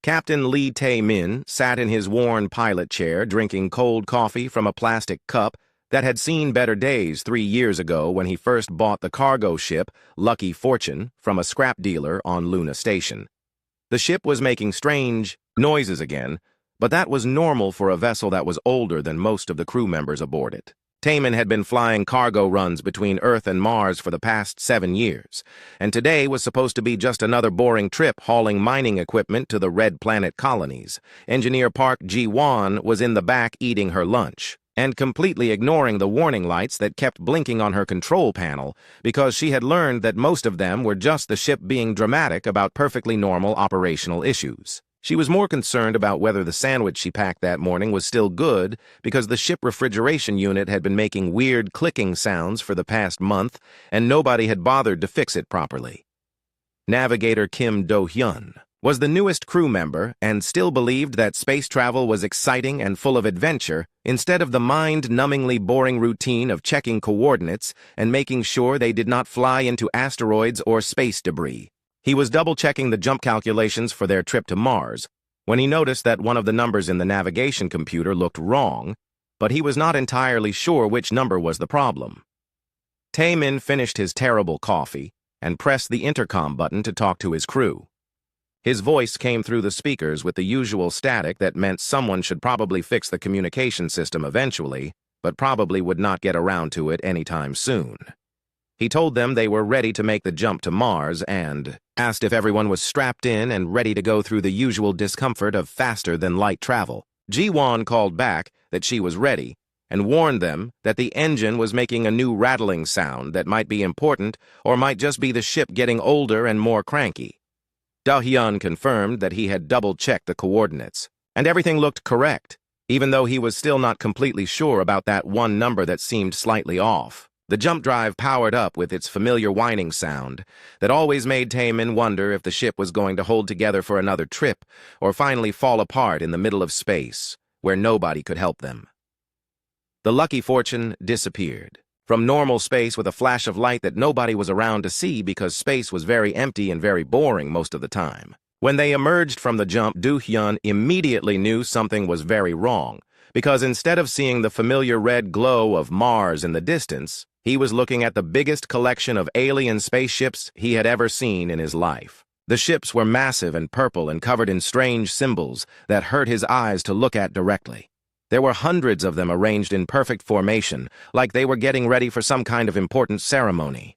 Captain Lee Tae-min sat in his worn pilot chair drinking cold coffee from a plastic cup that had seen better days 3 years ago when he first bought the cargo ship Lucky Fortune from a scrap dealer on Luna Station. The ship was making strange noises again, but that was normal for a vessel that was older than most of the crew members aboard it. Taemin had been flying cargo runs between Earth and Mars for the past 7 years, and today was supposed to be just another boring trip hauling mining equipment to the Red Planet colonies. Engineer Park Ji-won was in the back eating her lunch, and completely ignoring the warning lights that kept blinking on her control panel because she had learned that most of them were just the ship being dramatic about perfectly normal operational issues. She was more concerned about whether the sandwich she packed that morning was still good because the ship refrigeration unit had been making weird clicking sounds for the past month and nobody had bothered to fix it properly. Navigator Kim Do-hyun was the newest crew member and still believed that space travel was exciting and full of adventure instead of the mind-numbingly boring routine of checking coordinates and making sure they did not fly into asteroids or space debris. He was double-checking the jump calculations for their trip to Mars when he noticed that one of the numbers in the navigation computer looked wrong, but he was not entirely sure which number was the problem. Taemin finished his terrible coffee and pressed the intercom button to talk to his crew. His voice came through the speakers with the usual static that meant someone should probably fix the communication system eventually, but probably would not get around to it anytime soon. He told them they were ready to make the jump to Mars and asked if everyone was strapped in and ready to go through the usual discomfort of faster-than-light travel. Ji-won called back that she was ready and warned them that the engine was making a new rattling sound that might be important or might just be the ship getting older and more cranky. Do-hyun confirmed that he had double-checked the coordinates, and everything looked correct, even though he was still not completely sure about that one number that seemed slightly off. The jump drive powered up with its familiar whining sound that always made Taemin wonder if the ship was going to hold together for another trip or finally fall apart in the middle of space, where nobody could help them. The Lucky Fortune disappeared from normal space with a flash of light that nobody was around to see because space was very empty and very boring most of the time. When they emerged from the jump, Do-hyun immediately knew something was very wrong, because instead of seeing the familiar red glow of Mars in the distance, he was looking at the biggest collection of alien spaceships he had ever seen in his life. The ships were massive and purple and covered in strange symbols that hurt his eyes to look at directly. There were hundreds of them arranged in perfect formation, like they were getting ready for some kind of important ceremony.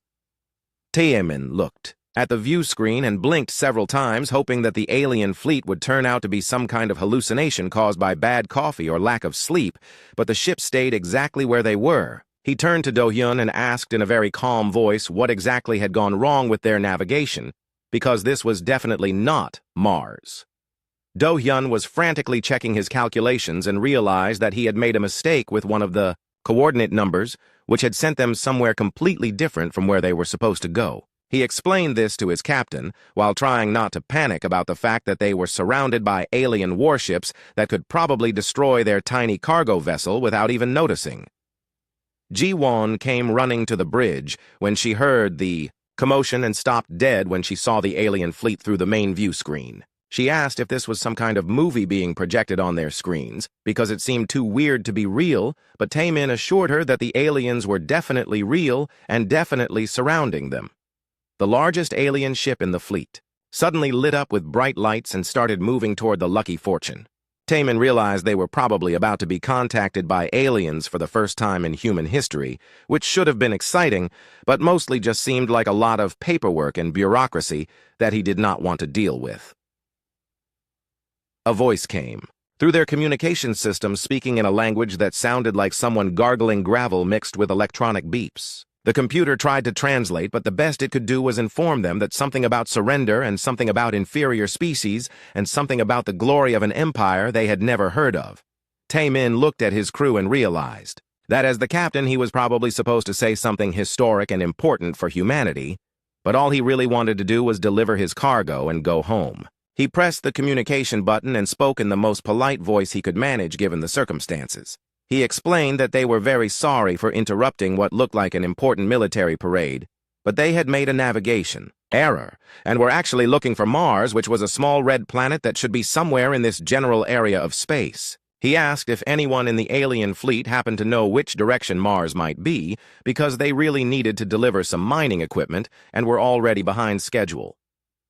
Taemin looked at the view screen and blinked several times, hoping that the alien fleet would turn out to be some kind of hallucination caused by bad coffee or lack of sleep, but the ships stayed exactly where they were. He turned to Do-hyun and asked in a very calm voice what exactly had gone wrong with their navigation, because this was definitely not Mars. Do-hyun was frantically checking his calculations and realized that he had made a mistake with one of the coordinate numbers, which had sent them somewhere completely different from where they were supposed to go. He explained this to his captain, while trying not to panic about the fact that they were surrounded by alien warships that could probably destroy their tiny cargo vessel without even noticing. Ji-won came running to the bridge when she heard the commotion and stopped dead when she saw the alien fleet through the main view screen. She asked if this was some kind of movie being projected on their screens, because it seemed too weird to be real, but Taemin assured her that the aliens were definitely real and definitely surrounding them. The largest alien ship in the fleet suddenly lit up with bright lights and started moving toward the Lucky Fortune. Taemin realized they were probably about to be contacted by aliens for the first time in human history, which should have been exciting, but mostly just seemed like a lot of paperwork and bureaucracy that he did not want to deal with. A voice came through their communication system, speaking in a language that sounded like someone gargling gravel mixed with electronic beeps. The computer tried to translate, but the best it could do was inform them that something about surrender and something about inferior species and something about the glory of an empire they had never heard of. Taemin looked at his crew and realized that as the captain he was probably supposed to say something historic and important for humanity, but all he really wanted to do was deliver his cargo and go home. He pressed the communication button and spoke in the most polite voice he could manage given the circumstances. He explained that they were very sorry for interrupting what looked like an important military parade, but they had made a navigation Error, and were actually looking for Mars, which was a small red planet that should be somewhere in this general area of space. He asked if anyone in the alien fleet happened to know which direction Mars might be, because they really needed to deliver some mining equipment and were already behind schedule.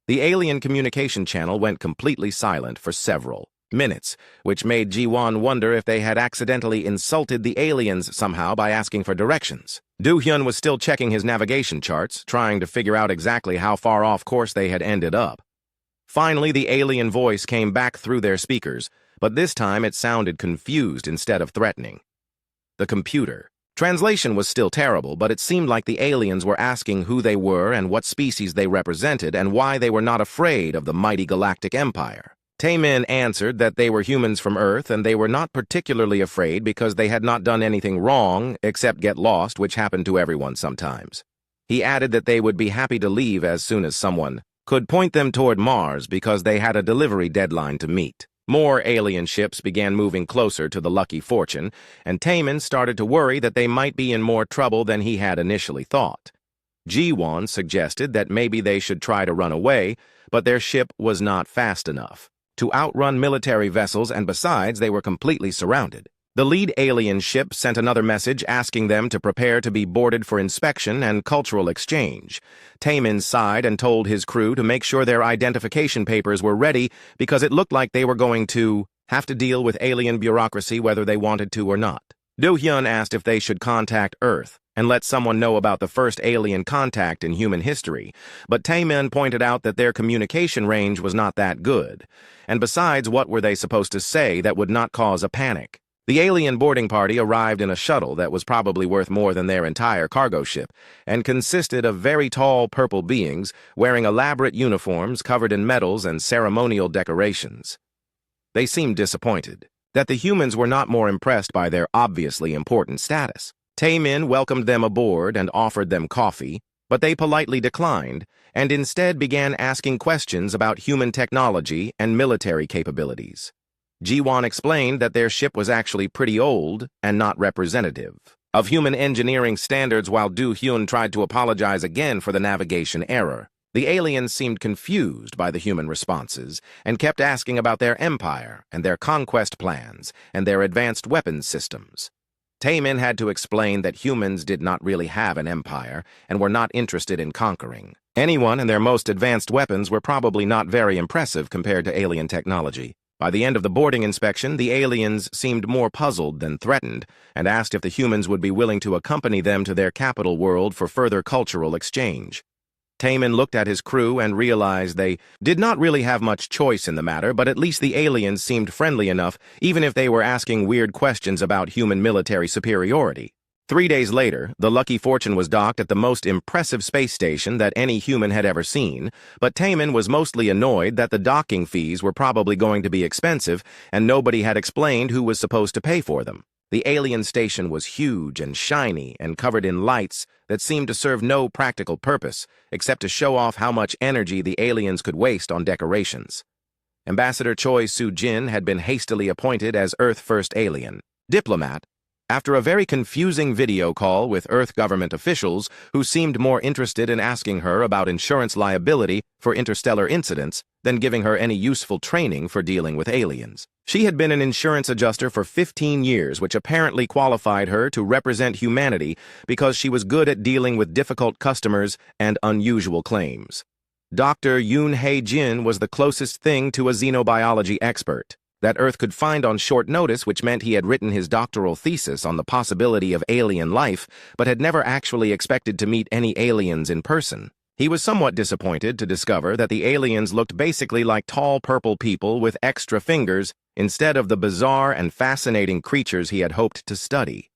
The alien communication channel went completely silent for several minutes, which made Ji-won wonder if they had accidentally insulted the aliens somehow by asking for directions. Do-hyun was still checking his navigation charts, trying to figure out exactly how far off course they had ended up. Finally, the alien voice came back through their speakers, but this time it sounded confused instead of threatening. The computer. Translation was still terrible, but it seemed like the aliens were asking who they were and what species they represented and why they were not afraid of the mighty Galactic Empire. Taemin answered that they were humans from Earth and they were not particularly afraid because they had not done anything wrong except get lost, which happened to everyone sometimes. He added that they would be happy to leave as soon as someone could point them toward Mars because they had a delivery deadline to meet. More alien ships began moving closer to the Lucky Fortune, and Taemin started to worry that they might be in more trouble than he had initially thought. Ji-won suggested that maybe they should try to run away, but their ship was not fast enough to outrun military vessels, and besides, they were completely surrounded. The lead alien ship sent another message asking them to prepare to be boarded for inspection and cultural exchange. Taemin sighed and told his crew to make sure their identification papers were ready because it looked like they were going to have to deal with alien bureaucracy whether they wanted to or not. Do-hyun asked if they should contact Earth and let someone know about the first alien contact in human history, but Taemin pointed out that their communication range was not that good. And besides, what were they supposed to say that would not cause a panic? The alien boarding party arrived in a shuttle that was probably worth more than their entire cargo ship and consisted of very tall purple beings wearing elaborate uniforms covered in medals and ceremonial decorations. They seemed disappointed that the humans were not more impressed by their obviously important status. Taemin welcomed them aboard and offered them coffee, but they politely declined and instead began asking questions about human technology and military capabilities. Ji-won explained that their ship was actually pretty old and not representative of human engineering standards, while Do-hyun tried to apologize again for the navigation error. The aliens seemed confused by the human responses and kept asking about their empire and their conquest plans and their advanced weapons systems. Taemin had to explain that humans did not really have an empire and were not interested in conquering anyone, and their most advanced weapons were probably not very impressive compared to alien technology. By the end of the boarding inspection, the aliens seemed more puzzled than threatened and asked if the humans would be willing to accompany them to their capital world for further cultural exchange. Taemin looked at his crew and realized they did not really have much choice in the matter, but at least the aliens seemed friendly enough, even if they were asking weird questions about human military superiority. 3 days later, the Lucky Fortune was docked at the most impressive space station that any human had ever seen, but Taemin was mostly annoyed that the docking fees were probably going to be expensive and nobody had explained who was supposed to pay for them. The alien station was huge and shiny and covered in lights that seemed to serve no practical purpose except to show off how much energy the aliens could waste on decorations. Ambassador Choi Soo-jin had been hastily appointed as Earth First Alien Diplomat after a very confusing video call with Earth government officials who seemed more interested in asking her about insurance liability for interstellar incidents than giving her any useful training for dealing with aliens. She had been an insurance adjuster for 15 years, which apparently qualified her to represent humanity because she was good at dealing with difficult customers and unusual claims. Dr. Yoon Hae-jin was the closest thing to a xenobiology expert that Earth could find on short notice, which meant he had written his doctoral thesis on the possibility of alien life, but had never actually expected to meet any aliens in person. He was somewhat disappointed to discover that the aliens looked basically like tall purple people with extra fingers instead of the bizarre and fascinating creatures he had hoped to study.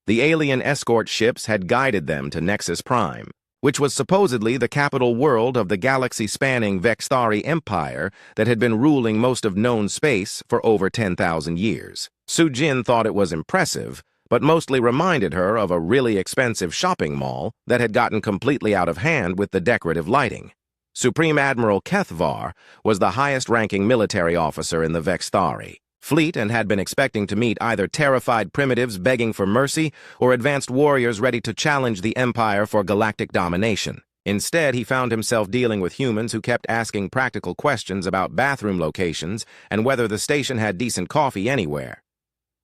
The alien escort ships had guided them to Nexus Prime, which was supposedly the capital world of the galaxy-spanning Vexthari Empire that had been ruling most of known space for over 10,000 years. Soo-jin thought it was impressive, but mostly reminded her of a really expensive shopping mall that had gotten completely out of hand with the decorative lighting. Supreme Admiral Kethvar was the highest-ranking military officer in the Vexthari fleet and had been expecting to meet either terrified primitives begging for mercy or advanced warriors ready to challenge the Empire for galactic domination. Instead, he found himself dealing with humans who kept asking practical questions about bathroom locations and whether the station had decent coffee anywhere.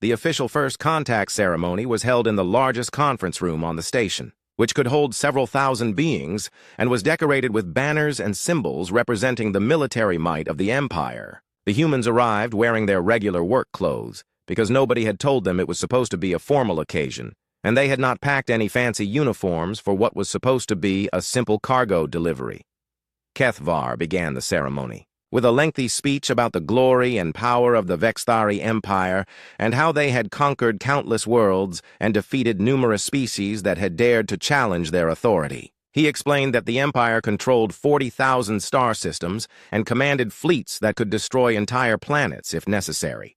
The official first contact ceremony was held in the largest conference room on the station, which could hold several thousand beings and was decorated with banners and symbols representing the military might of the Empire. The humans arrived wearing their regular work clothes because nobody had told them it was supposed to be a formal occasion, and they had not packed any fancy uniforms for what was supposed to be a simple cargo delivery. Kethvar began the ceremony with a lengthy speech about the glory and power of the Vexthari Empire and how they had conquered countless worlds and defeated numerous species that had dared to challenge their authority. He explained that the Empire controlled 40,000 star systems and commanded fleets that could destroy entire planets if necessary.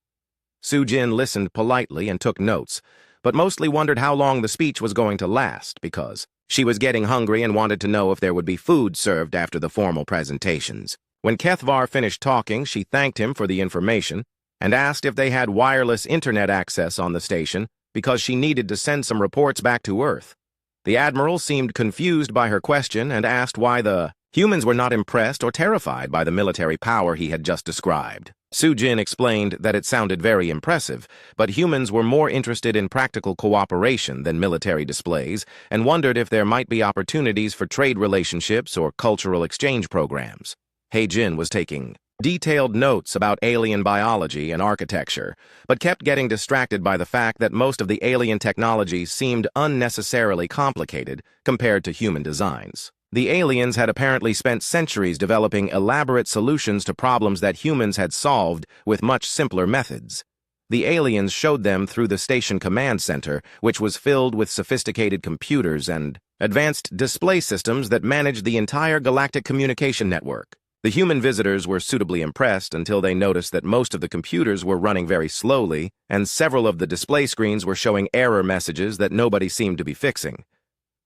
Sujin listened politely and took notes, but mostly wondered how long the speech was going to last because she was getting hungry and wanted to know if there would be food served after the formal presentations. When Kethvar finished talking, she thanked him for the information and asked if they had wireless internet access on the station because she needed to send some reports back to Earth. The Admiral seemed confused by her question and asked why the humans were not impressed or terrified by the military power he had just described. Sujin explained that it sounded very impressive, but humans were more interested in practical cooperation than military displays and wondered if there might be opportunities for trade relationships or cultural exchange programs. Heijin was taking detailed notes about alien biology and architecture, but kept getting distracted by the fact that most of the alien technology seemed unnecessarily complicated compared to human designs. The aliens had apparently spent centuries developing elaborate solutions to problems that humans had solved with much simpler methods. The aliens showed them through the station command center, which was filled with sophisticated computers and advanced display systems that managed the entire galactic communication network. The human visitors were suitably impressed until they noticed that most of the computers were running very slowly, and several of the display screens were showing error messages that nobody seemed to be fixing.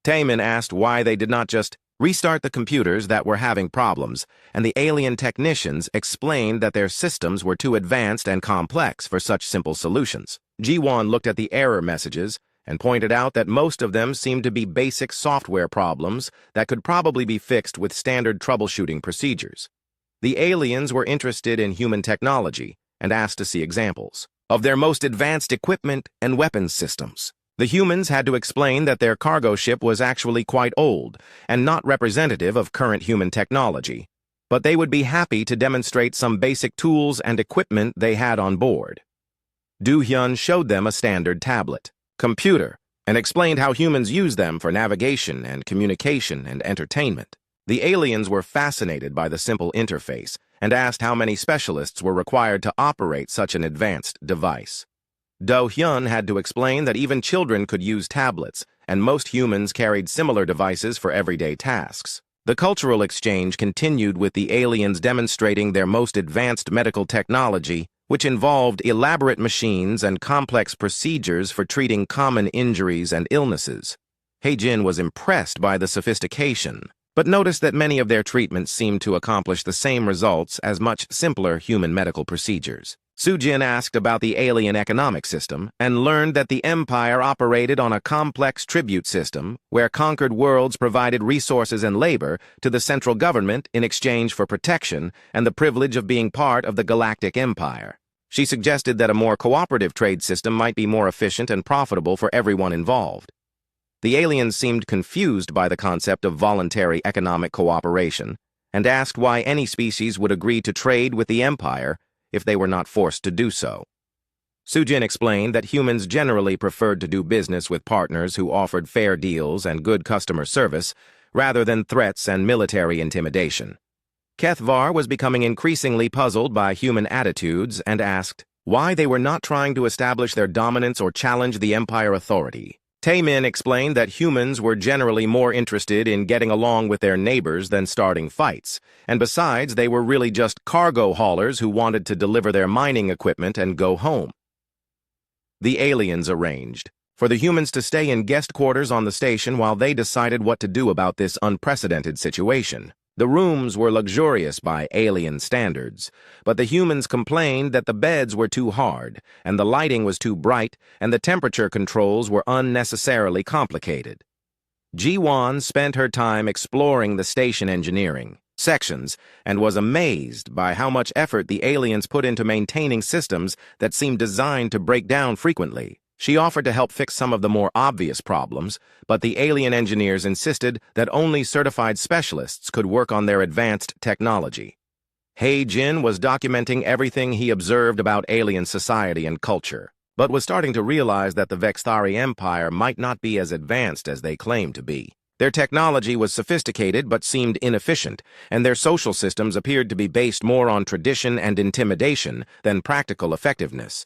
Taemin asked why they did not just restart the computers that were having problems, and the alien technicians explained that their systems were too advanced and complex for such simple solutions. Jiwon looked at the error messages and pointed out that most of them seemed to be basic software problems that could probably be fixed with standard troubleshooting procedures. The aliens were interested in human technology and asked to see examples of their most advanced equipment and weapons systems. The humans had to explain that their cargo ship was actually quite old and not representative of current human technology, but they would be happy to demonstrate some basic tools and equipment they had on board. Do-hyun showed them a standard tablet computer and explained how humans use them for navigation and communication and entertainment. The aliens were fascinated by the simple interface and asked how many specialists were required to operate such an advanced device. Do-hyun had to explain that even children could use tablets, and most humans carried similar devices for everyday tasks. The cultural exchange continued with the aliens demonstrating their most advanced medical technology, which involved elaborate machines and complex procedures for treating common injuries and illnesses. Heijin was impressed by the sophistication, but noticed that many of their treatments seemed to accomplish the same results as much simpler human medical procedures. Sujin asked about the alien economic system and learned that the Empire operated on a complex tribute system where conquered worlds provided resources and labor to the central government in exchange for protection and the privilege of being part of the Galactic Empire. She suggested that a more cooperative trade system might be more efficient and profitable for everyone involved. The aliens seemed confused by the concept of voluntary economic cooperation and asked why any species would agree to trade with the Empire if they were not forced to do so. Sujin explained that humans generally preferred to do business with partners who offered fair deals and good customer service rather than threats and military intimidation. Kethvar was becoming increasingly puzzled by human attitudes and asked why they were not trying to establish their dominance or challenge the Empire authority. Taemin explained that humans were generally more interested in getting along with their neighbors than starting fights, and besides, they were really just cargo haulers who wanted to deliver their mining equipment and go home. The aliens arranged for the humans to stay in guest quarters on the station while they decided what to do about this unprecedented situation. The rooms were luxurious by alien standards, but the humans complained that the beds were too hard, and the lighting was too bright, and the temperature controls were unnecessarily complicated. Ji-won spent her time exploring the station engineering sections and was amazed by how much effort the aliens put into maintaining systems that seemed designed to break down frequently. She offered to help fix some of the more obvious problems, but the alien engineers insisted that only certified specialists could work on their advanced technology. Hae-jin was documenting everything he observed about alien society and culture, but was starting to realize that the Vexthari Empire might not be as advanced as they claimed to be. Their technology was sophisticated but seemed inefficient, and their social systems appeared to be based more on tradition and intimidation than practical effectiveness.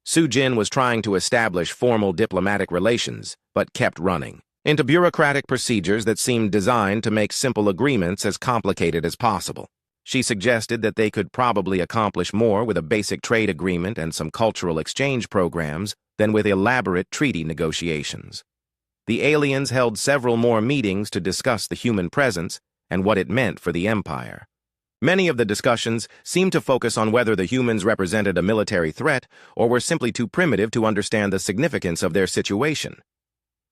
Soo-jin was trying to establish formal diplomatic relations, but kept running into bureaucratic procedures that seemed designed to make simple agreements as complicated as possible. She suggested that they could probably accomplish more with a basic trade agreement and some cultural exchange programs than with elaborate treaty negotiations. The aliens held several more meetings to discuss the human presence and what it meant for the Empire. Many of the discussions seemed to focus on whether the humans represented a military threat or were simply too primitive to understand the significance of their situation.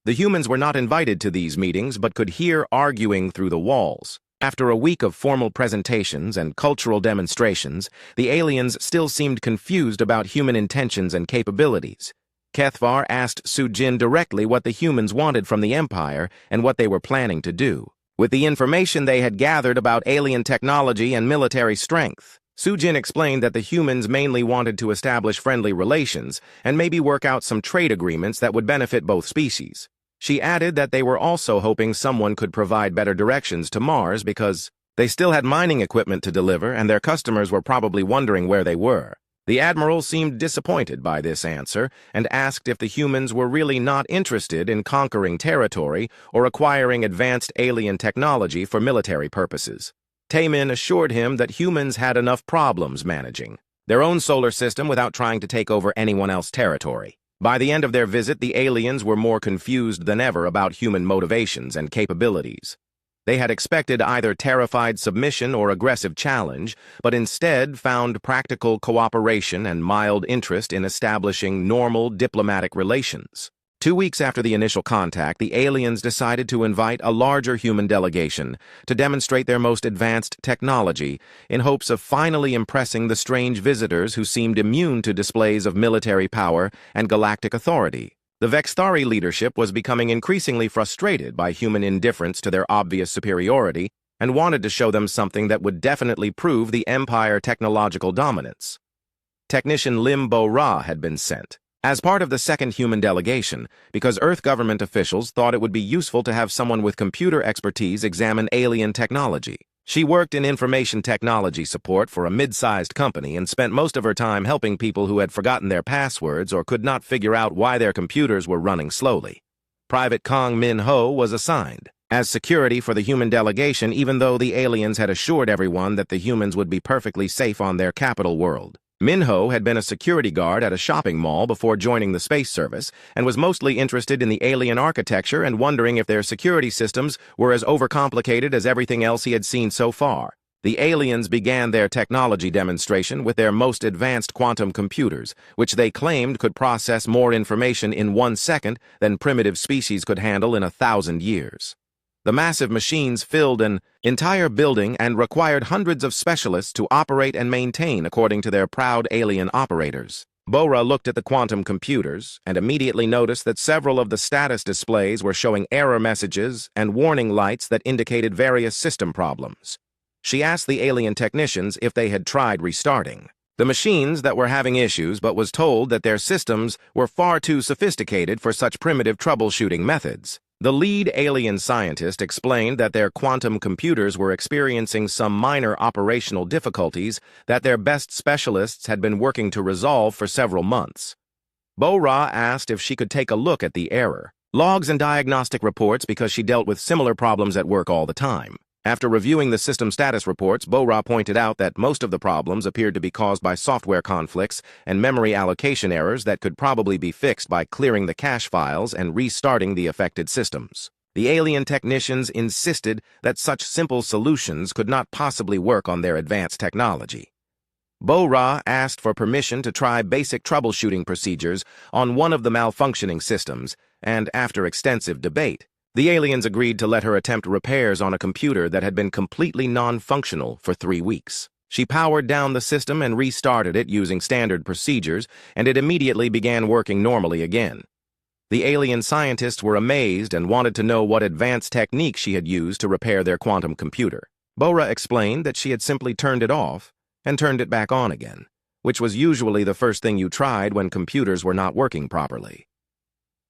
The humans were not invited to these meetings but could hear arguing through the walls. After a week of formal presentations and cultural demonstrations, the aliens still seemed confused about human intentions and capabilities. Kethvar asked Soo-jin directly what the humans wanted from the Empire and what they were planning to do. With the information they had gathered about alien technology and military strength, Soo-jin explained that the humans mainly wanted to establish friendly relations and maybe work out some trade agreements that would benefit both species. She added that they were also hoping someone could provide better directions to Mars because they still had mining equipment to deliver and their customers were probably wondering where they were. The Admiral seemed disappointed by this answer and asked if the humans were really not interested in conquering territory or acquiring advanced alien technology for military purposes. Taemin assured him that humans had enough problems managing their own solar system without trying to take over anyone else's territory. By the end of their visit, the aliens were more confused than ever about human motivations and capabilities. They had expected either terrified submission or aggressive challenge, but instead found practical cooperation and mild interest in establishing normal diplomatic relations. 2 weeks after the initial contact, the aliens decided to invite a larger human delegation to demonstrate their most advanced technology in hopes of finally impressing the strange visitors who seemed immune to displays of military power and galactic authority. The Vexthari leadership was becoming increasingly frustrated by human indifference to their obvious superiority and wanted to show them something that would definitely prove the Empire technological dominance. Technician Lim Bo-ra had been sent as part of the second human delegation because Earth government officials thought it would be useful to have someone with computer expertise examine alien technology. She worked in information technology support for a mid-sized company and spent most of her time helping people who had forgotten their passwords or could not figure out why their computers were running slowly. Private Kong Min-ho was assigned as security for the human delegation, even though the aliens had assured everyone that the humans would be perfectly safe on their capital world. Min-ho had been a security guard at a shopping mall before joining the space service and was mostly interested in the alien architecture and wondering if their security systems were as overcomplicated as everything else he had seen so far. The aliens began their technology demonstration with their most advanced quantum computers, which they claimed could process more information in 1 second than primitive species could handle in 1,000 years. The massive machines filled an entire building and required hundreds of specialists to operate and maintain according to their proud alien operators. Bo-ra looked at the quantum computers and immediately noticed that several of the status displays were showing error messages and warning lights that indicated various system problems. She asked the alien technicians if they had tried restarting the machines that were having issues, but was told that their systems were far too sophisticated for such primitive troubleshooting methods. The lead alien scientist explained that their quantum computers were experiencing some minor operational difficulties that their best specialists had been working to resolve for several months. Bo-ra asked if she could take a look at the error logs and diagnostic reports because she dealt with similar problems at work all the time. After reviewing the system status reports, Bo-ra pointed out that most of the problems appeared to be caused by software conflicts and memory allocation errors that could probably be fixed by clearing the cache files and restarting the affected systems. The alien technicians insisted that such simple solutions could not possibly work on their advanced technology. Bo-ra asked for permission to try basic troubleshooting procedures on one of the malfunctioning systems, and after extensive debate, The aliens agreed to let her attempt repairs on a computer that had been completely non-functional for 3 weeks. She powered down the system and restarted it using standard procedures, and it immediately began working normally again. The alien scientists were amazed and wanted to know what advanced technique she had used to repair their quantum computer. Bora explained that she had simply turned it off and turned it back on again, which was usually the first thing you tried when computers were not working properly.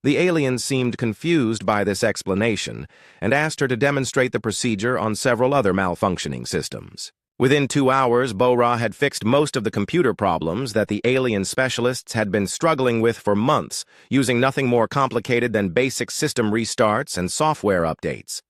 The aliens seemed confused by this explanation and asked her to demonstrate the procedure on several other malfunctioning systems. Within 2 hours, Bora had fixed most of the computer problems that the alien specialists had been struggling with for months, using nothing more complicated than basic system restarts and software updates.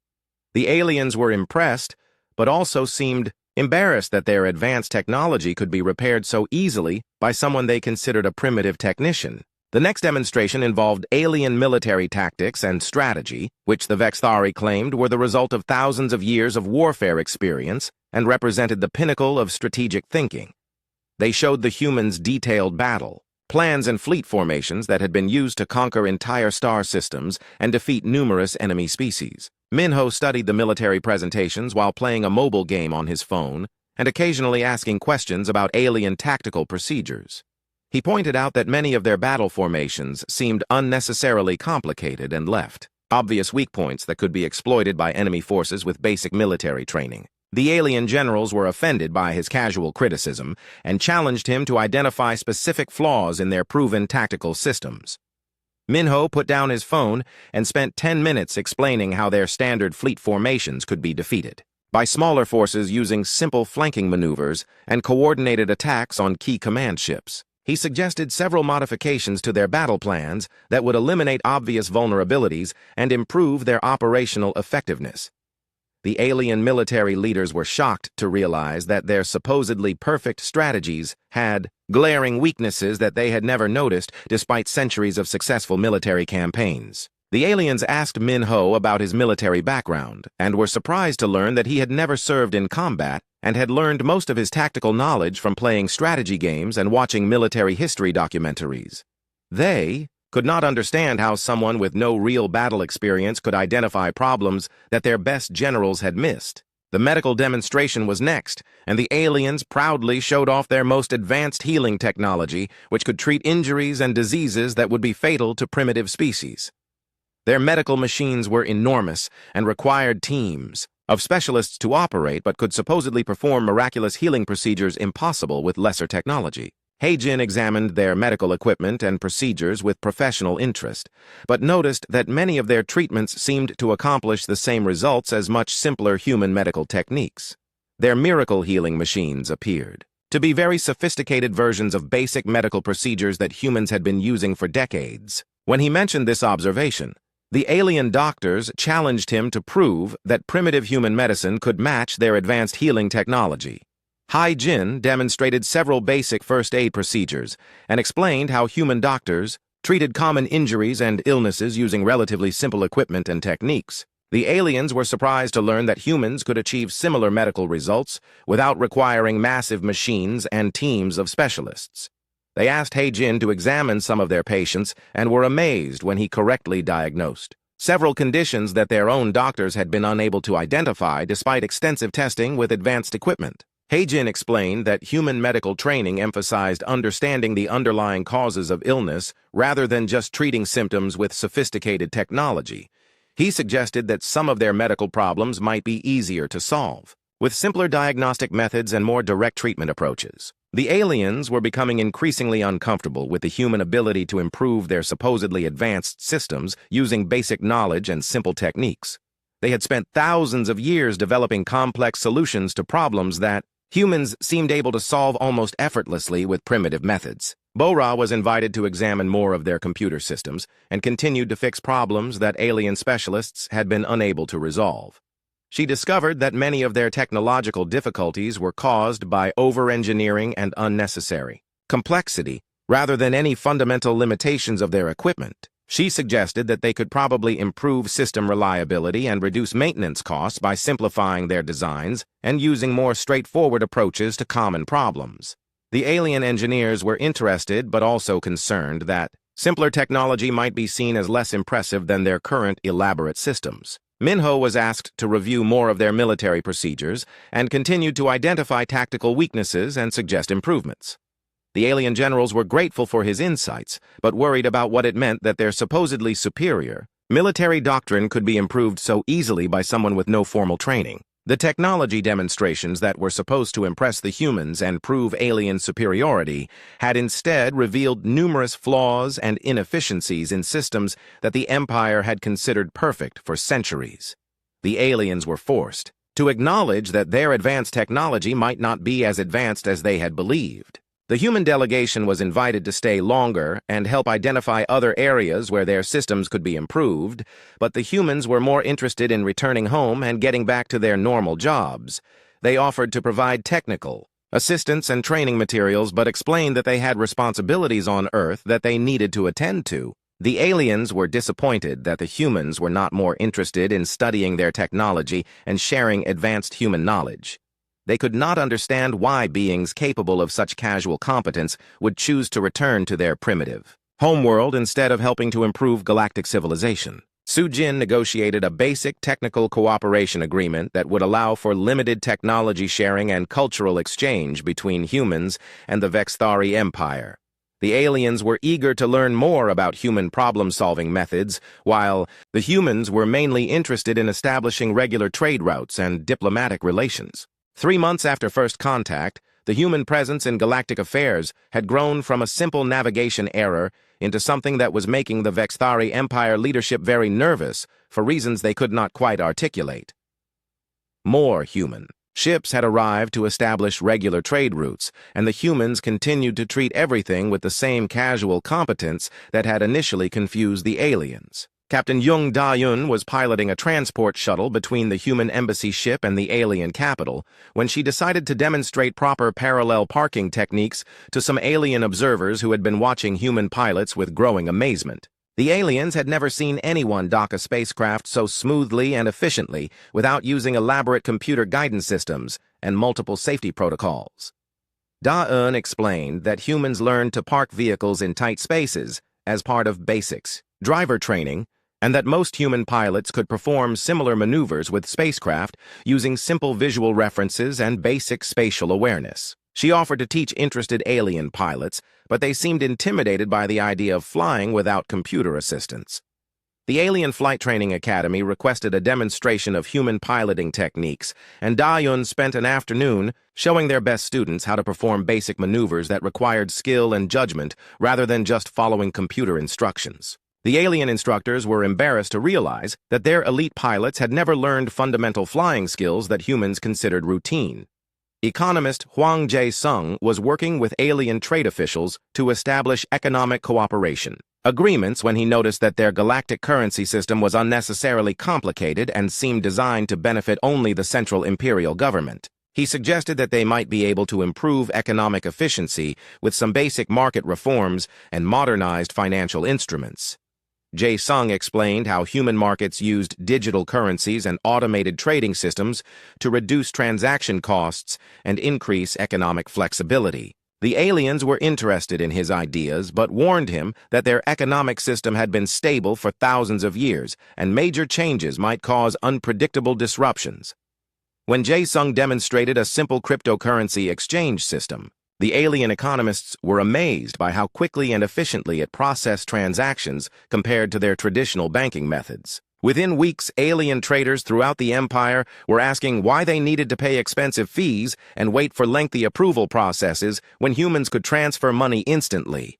The aliens were impressed, but also seemed embarrassed that their advanced technology could be repaired so easily by someone they considered a primitive technician. The next demonstration involved alien military tactics and strategy, which the Vexthari claimed were the result of thousands of years of warfare experience and represented the pinnacle of strategic thinking. They showed the humans detailed battle plans and fleet formations that had been used to conquer entire star systems and defeat numerous enemy species. Minho studied the military presentations while playing a mobile game on his phone and occasionally asking questions about alien tactical procedures. He pointed out that many of their battle formations seemed unnecessarily complicated and left obvious weak points that could be exploited by enemy forces with basic military training. The alien generals were offended by his casual criticism and challenged him to identify specific flaws in their proven tactical systems. Minho put down his phone and spent 10 minutes explaining how their standard fleet formations could be defeated by smaller forces using simple flanking maneuvers and coordinated attacks on key command ships. He suggested several modifications to their battle plans that would eliminate obvious vulnerabilities and improve their operational effectiveness. The alien military leaders were shocked to realize that their supposedly perfect strategies had glaring weaknesses that they had never noticed despite centuries of successful military campaigns. The aliens asked Minho about his military background and were surprised to learn that he had never served in combat and had learned most of his tactical knowledge from playing strategy games and watching military history documentaries. They could not understand how someone with no real battle experience could identify problems that their best generals had missed. The medical demonstration was next, and the aliens proudly showed off their most advanced healing technology, which could treat injuries and diseases that would be fatal to primitive species. Their medical machines were enormous and required teams of specialists to operate, but could supposedly perform miraculous healing procedures impossible with lesser technology. Heijin examined their medical equipment and procedures with professional interest, but noticed that many of their treatments seemed to accomplish the same results as much simpler human medical techniques. Their miracle healing machines appeared to be very sophisticated versions of basic medical procedures that humans had been using for decades. When he mentioned this observation, the alien doctors challenged him to prove that primitive human medicine could match their advanced healing technology. Heijin demonstrated several basic first aid procedures and explained how human doctors treated common injuries and illnesses using relatively simple equipment and techniques. The aliens were surprised to learn that humans could achieve similar medical results without requiring massive machines and teams of specialists. They asked Heijin to examine some of their patients and were amazed when he correctly diagnosed several conditions that their own doctors had been unable to identify despite extensive testing with advanced equipment. Heijin explained that human medical training emphasized understanding the underlying causes of illness rather than just treating symptoms with sophisticated technology. He suggested that some of their medical problems might be easier to solve with simpler diagnostic methods and more direct treatment approaches. The aliens were becoming increasingly uncomfortable with the human ability to improve their supposedly advanced systems using basic knowledge and simple techniques. They had spent thousands of years developing complex solutions to problems that humans seemed able to solve almost effortlessly with primitive methods. Bora was invited to examine more of their computer systems and continued to fix problems that alien specialists had been unable to resolve. She discovered that many of their technological difficulties were caused by over-engineering and unnecessary complexity, rather than any fundamental limitations of their equipment. She suggested that they could probably improve system reliability and reduce maintenance costs by simplifying their designs and using more straightforward approaches to common problems. The alien engineers were interested but also concerned that Simpler technology might be seen as less impressive than their current elaborate systems. Minho was asked to review more of their military procedures and continued to identify tactical weaknesses and suggest improvements. The alien generals were grateful for his insights, but worried about what it meant that their supposedly superior military doctrine could be improved so easily by someone with no formal training. The technology demonstrations that were supposed to impress the humans and prove alien superiority had instead revealed numerous flaws and inefficiencies in systems that the Empire had considered perfect for centuries. The aliens were forced to acknowledge that their advanced technology might not be as advanced as they had believed. The human delegation was invited to stay longer and help identify other areas where their systems could be improved, but the humans were more interested in returning home and getting back to their normal jobs. They offered to provide technical assistance and training materials, but explained that they had responsibilities on Earth that they needed to attend to. The aliens were disappointed that the humans were not more interested in studying their technology and sharing advanced human knowledge. They could not understand why beings capable of such casual competence would choose to return to their primitive homeworld instead of helping to improve galactic civilization. Sujin negotiated a basic technical cooperation agreement that would allow for limited technology sharing and cultural exchange between humans and the Vexthari Empire. The aliens were eager to learn more about human problem-solving methods, while the humans were mainly interested in establishing regular trade routes and diplomatic relations. 3 months after first contact, the human presence in galactic affairs had grown from a simple navigation error into something that was making the Vexthari Empire leadership very nervous for reasons they could not quite articulate. More human ships had arrived to establish regular trade routes, and the humans continued to treat everything with the same casual competence that had initially confused the aliens. Captain Jung Da-yun was piloting a transport shuttle between the human embassy ship and the alien capital when she decided to demonstrate proper parallel parking techniques to some alien observers who had been watching human pilots with growing amazement. The aliens had never seen anyone dock a spacecraft so smoothly and efficiently without using elaborate computer guidance systems and multiple safety protocols. Da-eun explained that humans learned to park vehicles in tight spaces as part of basics driver training, and that most human pilots could perform similar maneuvers with spacecraft using simple visual references and basic spatial awareness. She offered to teach interested alien pilots, but they seemed intimidated by the idea of flying without computer assistance. The Alien Flight Training Academy requested a demonstration of human piloting techniques, and Da-yun spent an afternoon showing their best students how to perform basic maneuvers that required skill and judgment rather than just following computer instructions. The alien instructors were embarrassed to realize that their elite pilots had never learned fundamental flying skills that humans considered routine. Economist Huang Jae-sung was working with alien trade officials to establish economic cooperation agreements when he noticed that their galactic currency system was unnecessarily complicated and seemed designed to benefit only the central imperial government. He suggested that they might be able to improve economic efficiency with some basic market reforms and modernized financial instruments. Jae-sung explained how human markets used digital currencies and automated trading systems to reduce transaction costs and increase economic flexibility. The aliens were interested in his ideas, but warned him that their economic system had been stable for thousands of years, and major changes might cause unpredictable disruptions. When Jae-sung demonstrated a simple cryptocurrency exchange system, the alien economists were amazed by how quickly and efficiently it processed transactions compared to their traditional banking methods. Within weeks, alien traders throughout the empire were asking why they needed to pay expensive fees and wait for lengthy approval processes when humans could transfer money instantly.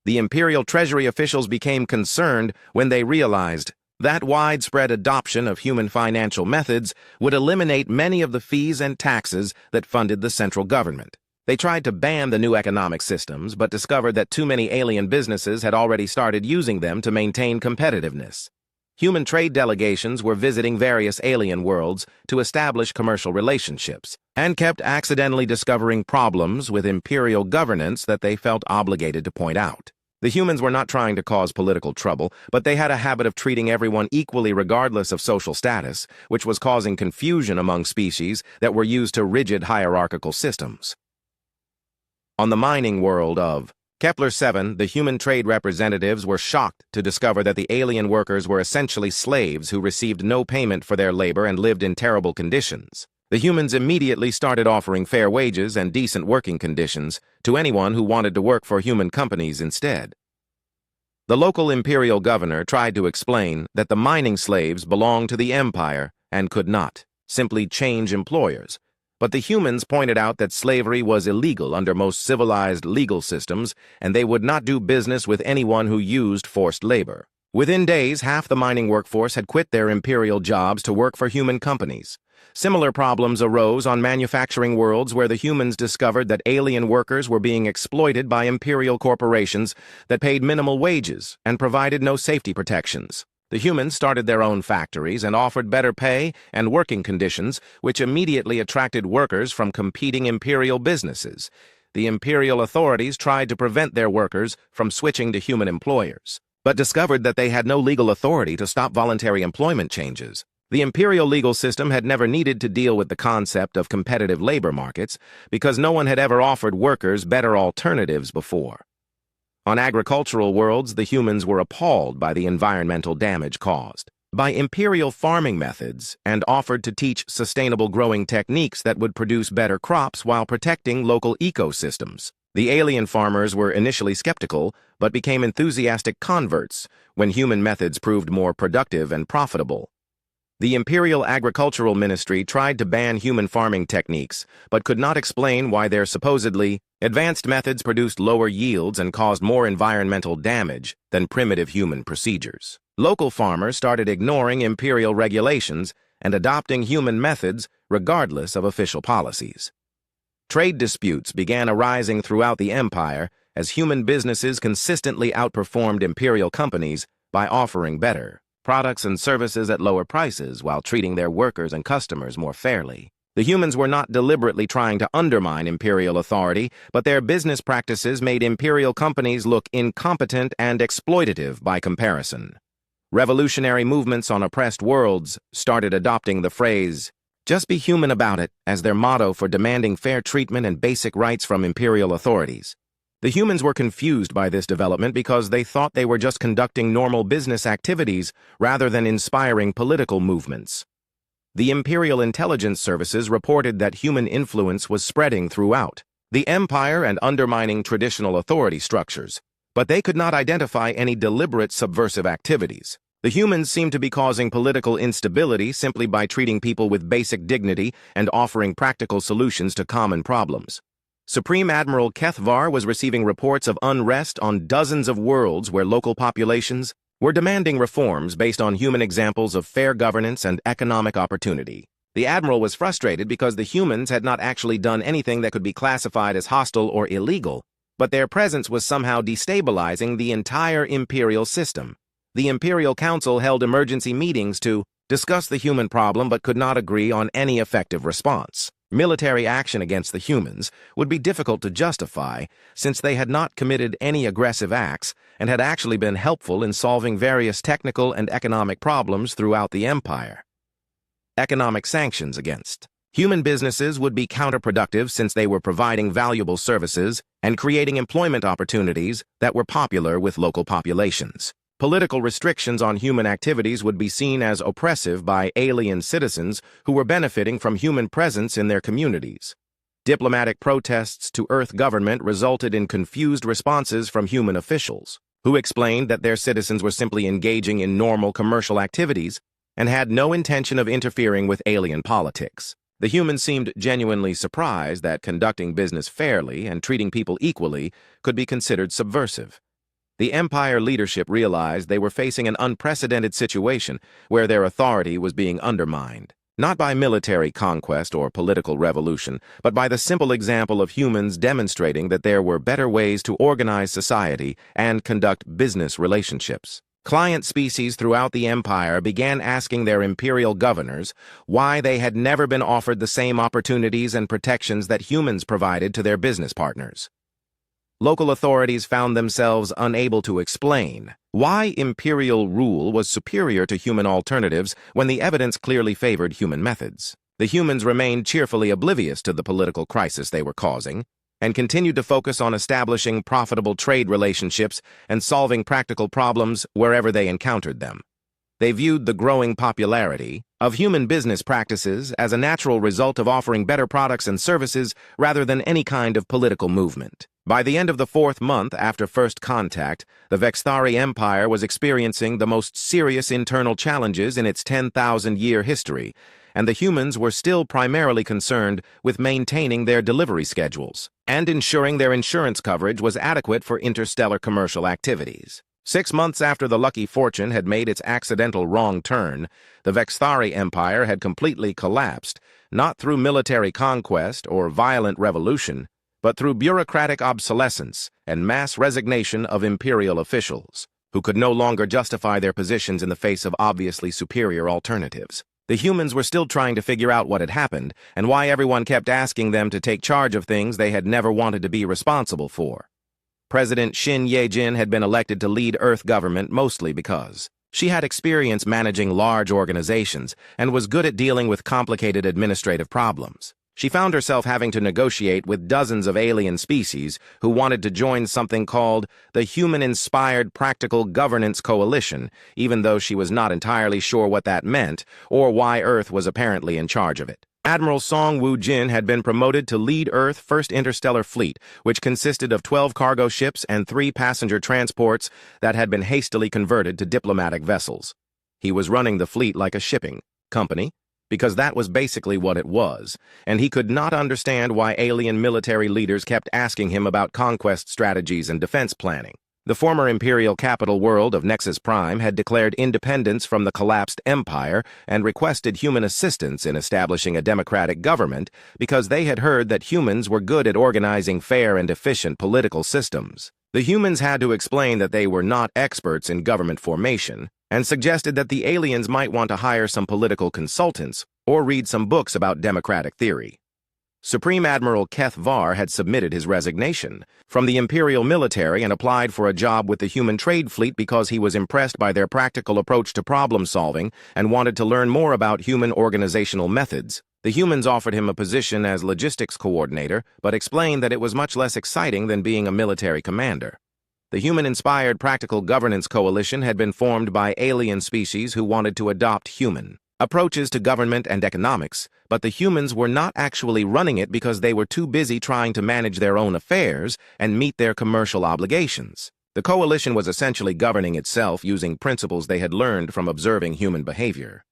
The imperial treasury officials became concerned when they realized that widespread adoption of human financial methods would eliminate many of the fees and taxes that funded the central government. They tried to ban the new economic systems, but discovered that too many alien businesses had already started using them to maintain competitiveness. Human trade delegations were visiting various alien worlds to establish commercial relationships, and kept accidentally discovering problems with imperial governance that they felt obligated to point out. The humans were not trying to cause political trouble, but they had a habit of treating everyone equally regardless of social status, which was causing confusion among species that were used to rigid hierarchical systems. On the mining world of Kepler-7, the human trade representatives were shocked to discover that the alien workers were essentially slaves who received no payment for their labor and lived in terrible conditions. The humans immediately started offering fair wages and decent working conditions to anyone who wanted to work for human companies instead. The local imperial governor tried to explain that the mining slaves belonged to the empire and could not simply change employers. But the humans pointed out that slavery was illegal under most civilized legal systems, and they would not do business with anyone who used forced labor. Within days, half the mining workforce had quit their imperial jobs to work for human companies. Similar problems arose on manufacturing worlds where the humans discovered that alien workers were being exploited by imperial corporations that paid minimal wages and provided no safety protections. The humans started their own factories and offered better pay and working conditions, which immediately attracted workers from competing imperial businesses. The imperial authorities tried to prevent their workers from switching to human employers, but discovered that they had no legal authority to stop voluntary employment changes. The imperial legal system had never needed to deal with the concept of competitive labor markets because no one had ever offered workers better alternatives before. On agricultural worlds, the humans were appalled by the environmental damage caused by imperial farming methods and offered to teach sustainable growing techniques that would produce better crops while protecting local ecosystems. The alien farmers were initially skeptical, but became enthusiastic converts when human methods proved more productive and profitable. The Imperial Agricultural Ministry tried to ban human farming techniques, but could not explain why their supposedly advanced methods produced lower yields and caused more environmental damage than primitive human procedures. Local farmers started ignoring imperial regulations and adopting human methods regardless of official policies. Trade disputes began arising throughout the empire as human businesses consistently outperformed imperial companies by offering better products and services at lower prices while treating their workers and customers more fairly. The humans were not deliberately trying to undermine imperial authority, but their business practices made imperial companies look incompetent and exploitative by comparison. Revolutionary movements on oppressed worlds started adopting the phrase, "Just be human about it," as their motto for demanding fair treatment and basic rights from imperial authorities. The humans were confused by this development because they thought they were just conducting normal business activities rather than inspiring political movements. The Imperial Intelligence Services reported that human influence was spreading throughout the empire and undermining traditional authority structures, but they could not identify any deliberate subversive activities. The humans seemed to be causing political instability simply by treating people with basic dignity and offering practical solutions to common problems. Supreme Admiral Kethvar was receiving reports of unrest on dozens of worlds where local populations were demanding reforms based on human examples of fair governance and economic opportunity. The Admiral was frustrated because the humans had not actually done anything that could be classified as hostile or illegal, but their presence was somehow destabilizing the entire imperial system. The Imperial Council held emergency meetings to discuss the human problem but could not agree on any effective response. Military action against the humans would be difficult to justify since they had not committed any aggressive acts and had actually been helpful in solving various technical and economic problems throughout the empire. Economic sanctions against human businesses would be counterproductive since they were providing valuable services and creating employment opportunities that were popular with local populations. Political restrictions on human activities would be seen as oppressive by alien citizens who were benefiting from human presence in their communities. Diplomatic protests to Earth government resulted in confused responses from human officials, who explained that their citizens were simply engaging in normal commercial activities and had no intention of interfering with alien politics. The humans seemed genuinely surprised that conducting business fairly and treating people equally could be considered subversive. The Empire leadership realized they were facing an unprecedented situation where their authority was being undermined, not by military conquest or political revolution, but by the simple example of humans demonstrating that there were better ways to organize society and conduct business relationships. Client species throughout the Empire began asking their imperial governors why they had never been offered the same opportunities and protections that humans provided to their business partners. Local authorities found themselves unable to explain why imperial rule was superior to human alternatives when the evidence clearly favored human methods. The humans remained cheerfully oblivious to the political crisis they were causing. and continued to focus on establishing profitable trade relationships and solving practical problems wherever they encountered them. They viewed the growing popularity of human business practices as a natural result of offering better products and services rather than any kind of political movement. By the end of the 4th month after first contact, the Vexthari Empire was experiencing the most serious internal challenges in its 10,000-year history, and the humans were still primarily concerned with maintaining their delivery schedules and ensuring their insurance coverage was adequate for interstellar commercial activities. 6 months after the Lucky Fortune had made its accidental wrong turn, the Vexthari Empire had completely collapsed, not through military conquest or violent revolution, but through bureaucratic obsolescence and mass resignation of imperial officials, who could no longer justify their positions in the face of obviously superior alternatives. The humans were still trying to figure out what had happened and why everyone kept asking them to take charge of things they had never wanted to be responsible for. President Shin Ye-jin had been elected to lead Earth government mostly because she had experience managing large organizations and was good at dealing with complicated administrative problems. She found herself having to negotiate with dozens of alien species who wanted to join something called the Human-Inspired Practical Governance Coalition, even though she was not entirely sure what that meant or why Earth was apparently in charge of it. Admiral Song Woo-jin had been promoted to lead Earth's first interstellar fleet, which consisted of 12 cargo ships and 3 passenger transports that had been hastily converted to diplomatic vessels. He was running the fleet like a shipping company, because that was basically what it was, and he could not understand why alien military leaders kept asking him about conquest strategies and defense planning. The former imperial capital world of Nexus Prime had declared independence from the collapsed empire and requested human assistance in establishing a democratic government because they had heard that humans were good at organizing fair and efficient political systems. The humans had to explain that they were not experts in government formation and suggested that the aliens might want to hire some political consultants or read some books about democratic theory. Supreme Admiral Keth Var had submitted his resignation from the Imperial military and applied for a job with the human trade fleet because he was impressed by their practical approach to problem solving and wanted to learn more about human organizational methods. The humans offered him a position as logistics coordinator, but explained that it was much less exciting than being a military commander. The Human-Inspired Practical Governance Coalition had been formed by alien species who wanted to adopt human approaches to government and economics, but the humans were not actually running it because they were too busy trying to manage their own affairs and meet their commercial obligations. The coalition was essentially governing itself using principles they had learned from observing human behavior.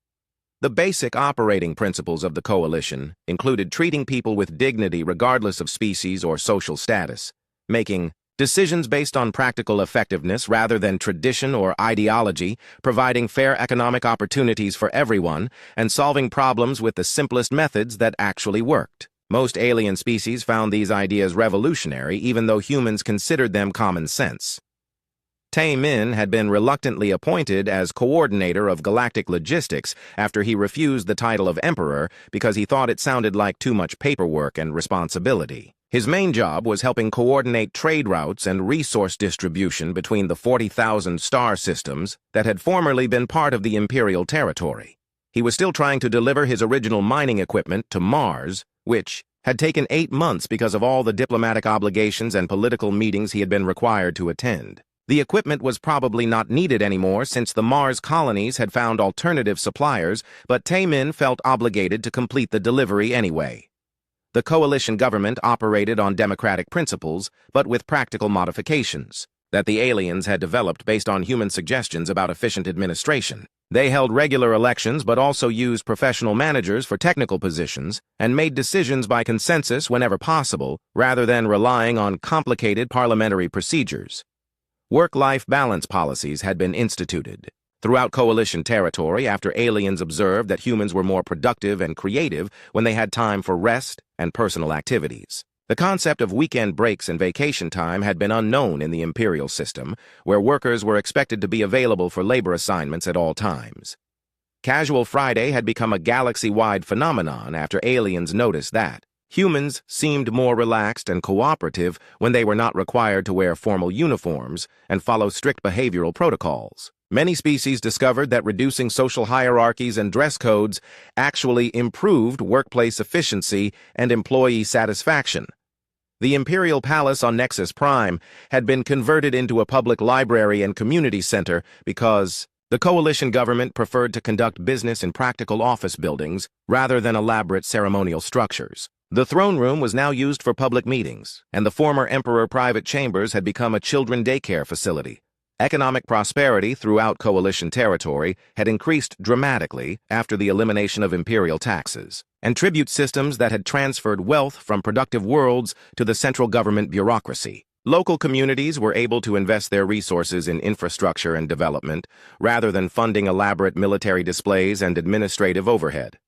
The basic operating principles of the coalition included treating people with dignity regardless of species or social status, making decisions based on practical effectiveness rather than tradition or ideology, providing fair economic opportunities for everyone, and solving problems with the simplest methods that actually worked. Most alien species found these ideas revolutionary, even though humans considered them common sense. Tae Min had been reluctantly appointed as coordinator of galactic logistics after he refused the title of emperor because he thought it sounded like too much paperwork and responsibility. His main job was helping coordinate trade routes and resource distribution between the 40,000 star systems that had formerly been part of the Imperial territory. He was still trying to deliver his original mining equipment to Mars, which had taken 8 months because of all the diplomatic obligations and political meetings he had been required to attend. The equipment was probably not needed anymore since the Mars colonies had found alternative suppliers, but Tae Min felt obligated to complete the delivery anyway. The coalition government operated on democratic principles, but with practical modifications that the aliens had developed based on human suggestions about efficient administration. They held regular elections but also used professional managers for technical positions and made decisions by consensus whenever possible, rather than relying on complicated parliamentary procedures. Work-life balance policies had been instituted throughout coalition territory after aliens observed that humans were more productive and creative when they had time for rest and personal activities. The concept of weekend breaks and vacation time had been unknown in the Imperial system, where workers were expected to be available for labor assignments at all times. Casual Friday had become a galaxy-wide phenomenon after aliens noticed that humans seemed more relaxed and cooperative when they were not required to wear formal uniforms and follow strict behavioral protocols. Many species discovered that reducing social hierarchies and dress codes actually improved workplace efficiency and employee satisfaction. The Imperial Palace on Nexus Prime had been converted into a public library and community center because the coalition government preferred to conduct business in practical office buildings rather than elaborate ceremonial structures. The throne room was now used for public meetings, and the former emperor private chambers had become a children daycare facility. Economic prosperity throughout coalition territory had increased dramatically after the elimination of imperial taxes, and tribute systems that had transferred wealth from productive worlds to the central government bureaucracy. Local communities were able to invest their resources in infrastructure and development, rather than funding elaborate military displays and administrative overhead.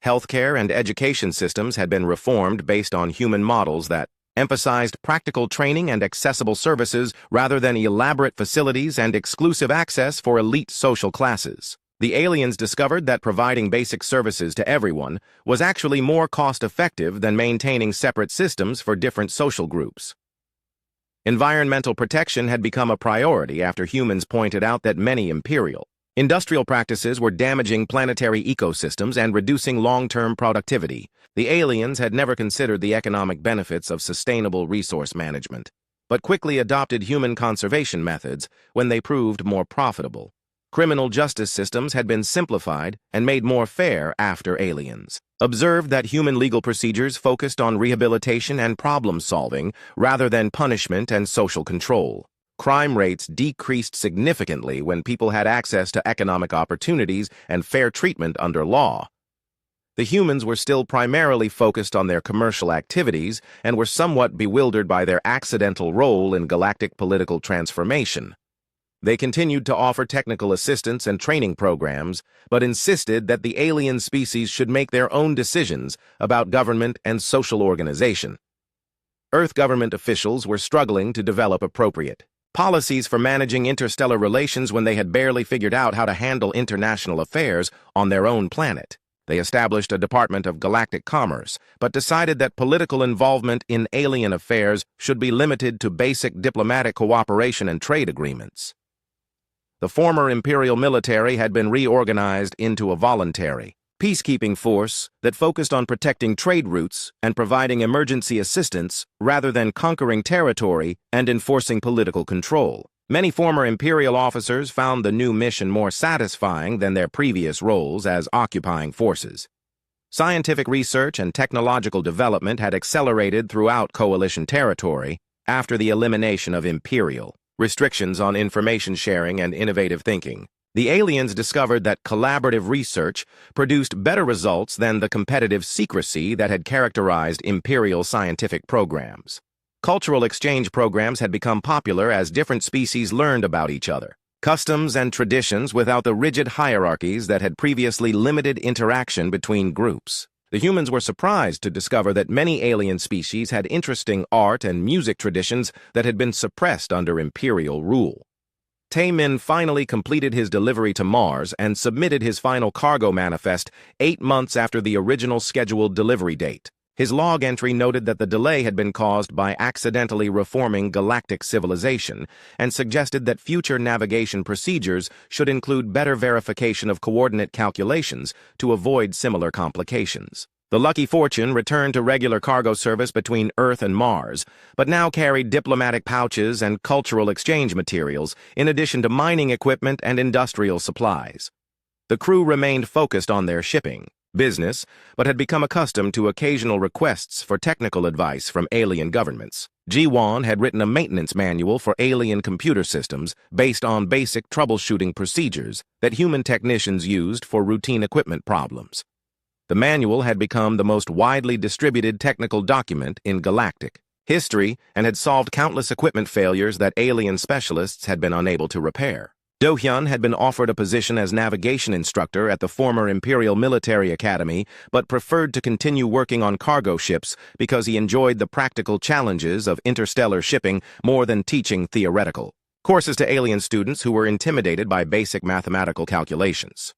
Healthcare and education systems had been reformed based on human models that emphasized practical training and accessible services rather than elaborate facilities and exclusive access for elite social classes. The aliens discovered that providing basic services to everyone was actually more cost-effective than maintaining separate systems for different social groups. Environmental protection had become a priority after humans pointed out that many industrial practices were damaging planetary ecosystems and reducing long-term productivity. The aliens had never considered the economic benefits of sustainable resource management, but quickly adopted human conservation methods when they proved more profitable. Criminal justice systems had been simplified and made more fair after aliens observed that human legal procedures focused on rehabilitation and problem-solving rather than punishment and social control. Crime rates decreased significantly when people had access to economic opportunities and fair treatment under law. The humans were still primarily focused on their commercial activities and were somewhat bewildered by their accidental role in galactic political transformation. They continued to offer technical assistance and training programs, but insisted that the alien species should make their own decisions about government and social organization. Earth government officials were struggling to develop appropriate policies for managing interstellar relations when they had barely figured out how to handle international affairs on their own planet. They established a Department of Galactic Commerce, but decided that political involvement in alien affairs should be limited to basic diplomatic cooperation and trade agreements. The former Imperial military had been reorganized into a voluntary peacekeeping force that focused on protecting trade routes and providing emergency assistance rather than conquering territory and enforcing political control. Many former Imperial officers found the new mission more satisfying than their previous roles as occupying forces. Scientific research and technological development had accelerated throughout coalition territory after the elimination of Imperial restrictions on information sharing and innovative thinking. The aliens discovered that collaborative research produced better results than the competitive secrecy that had characterized Imperial scientific programs. Cultural exchange programs had become popular as different species learned about each other, customs and traditions without the rigid hierarchies that had previously limited interaction between groups. The humans were surprised to discover that many alien species had interesting art and music traditions that had been suppressed under Imperial rule. Taemin finally completed his delivery to Mars and submitted his final cargo manifest 8 months after the original scheduled delivery date. His log entry noted that the delay had been caused by accidentally reforming galactic civilization and suggested that future navigation procedures should include better verification of coordinate calculations to avoid similar complications. The Lucky Fortune returned to regular cargo service between Earth and Mars, but now carried diplomatic pouches and cultural exchange materials, in addition to mining equipment and industrial supplies. The crew remained focused on their shipping business, but had become accustomed to occasional requests for technical advice from alien governments. Ji-Wan had written a maintenance manual for alien computer systems based on basic troubleshooting procedures that human technicians used for routine equipment problems. The manual had become the most widely distributed technical document in galactic history and had solved countless equipment failures that alien specialists had been unable to repair. Do-hyun had been offered a position as navigation instructor at the former Imperial Military Academy, but preferred to continue working on cargo ships because he enjoyed the practical challenges of interstellar shipping more than teaching theoretical courses to alien students who were intimidated by basic mathematical calculations.